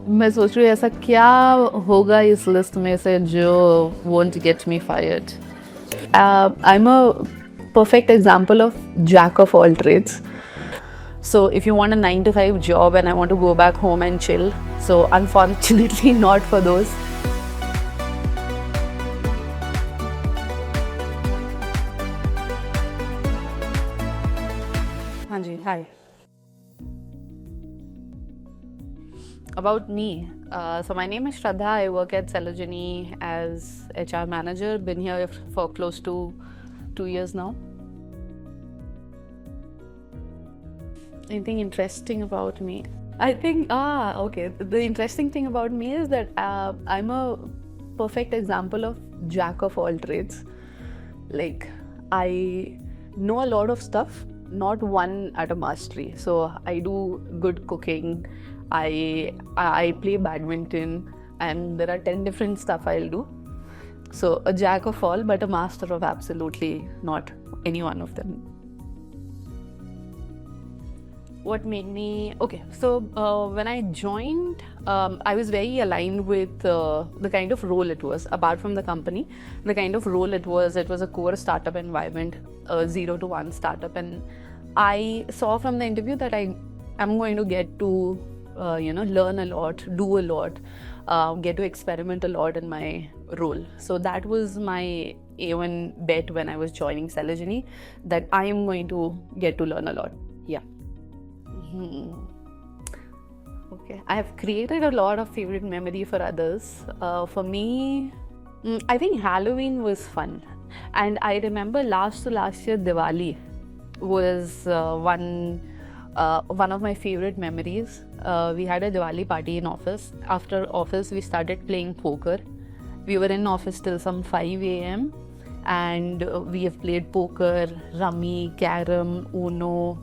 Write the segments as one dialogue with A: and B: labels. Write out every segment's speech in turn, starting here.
A: मैं सोच रही हूँ ऐसा क्या होगा इस लिस्ट में से जो won't get me fired. I'm a perfect example of jack of all trades. So if you want a 9 to 5 job and I want to go back home and chill, so unfortunately not for those. Hanji, hi. About me. So my name is Shraddha. I work at Celogeny as HR manager. Been here for close to 2 years now. Anything interesting about me? I think, okay. The interesting thing about me is that I'm a perfect example of jack of all trades. Like, I know a lot of stuff, not one at a mastery. So I do good cooking. I play badminton, and there are 10 different stuff I'll do. So a jack of all, but a master of absolutely not any one of them. What made me okay? So when I joined, I was very aligned with the kind of role it was. Apart from the company, the kind of role it was a core startup environment, a 0 to 1 startup, and I saw from the interview that I am going to get to learn a lot, do a lot, get to experiment a lot in my role. So that was my A1 bet when I was joining Celogeny, that I am going to get to learn a lot. Yeah. Okay, I have created a lot of favorite memory for others. For me, I think Halloween was fun, and I remember last year Diwali was one of my favorite memories. We had a Diwali party in office. After office, we started playing poker. We were in office till some 5 a.m. and we have played poker, rummy, carom, Uno,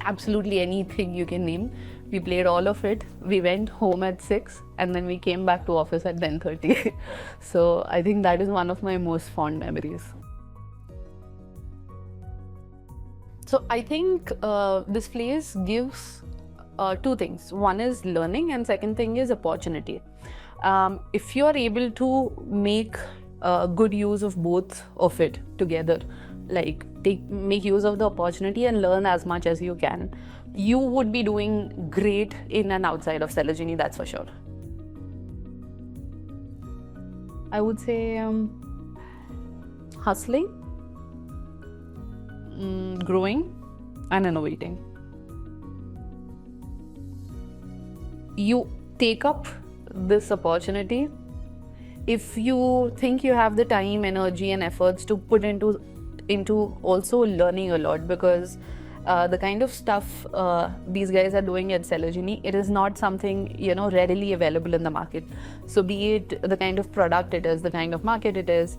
A: absolutely anything you can name. We played all of it. We went home at 6 and then we came back to office at 10:30. So I think that is one of my most fond memories. So I think this place gives two things. One is learning and second thing is opportunity. If you are able to make good use of both of it together, like make use of the opportunity and learn as much as you can, you would be doing great in and outside of Celogeny, that's for sure. I would say hustling, growing, and innovating. You take up this opportunity if you think you have the time, energy, and efforts to put into also learning a lot, because the kind of stuff these guys are doing at Celogeny, it is not something readily available in the market. So be it the kind of product it is, the kind of market it is,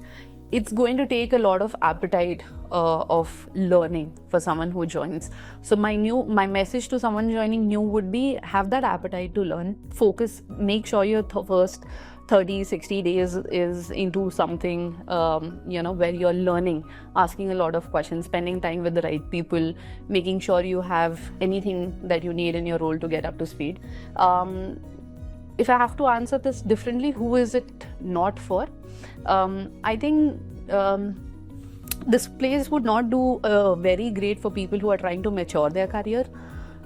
A: it's going to take a lot of appetite of learning for someone who joins. So my message to someone joining new would be, have that appetite to learn, focus, make sure your first 30-60 days is into something where you're learning, asking a lot of questions, spending time with the right people, making sure you have anything that you need in your role to get up to speed. If I have to answer this differently, who is it not for? I think this place would not do very great for people who are trying to mature their career.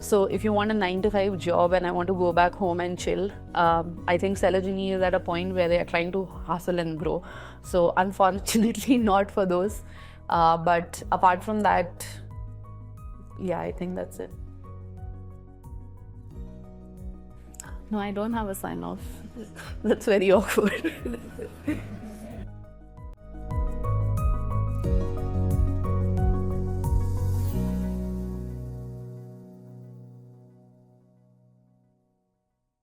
A: So if you want a 9 to 5 job and I want to go back home and chill, I think Celogeny is at a point where they are trying to hustle and grow. So unfortunately not for those. But apart from that, yeah, I think that's it. No, I don't have a sign off. That's very awkward.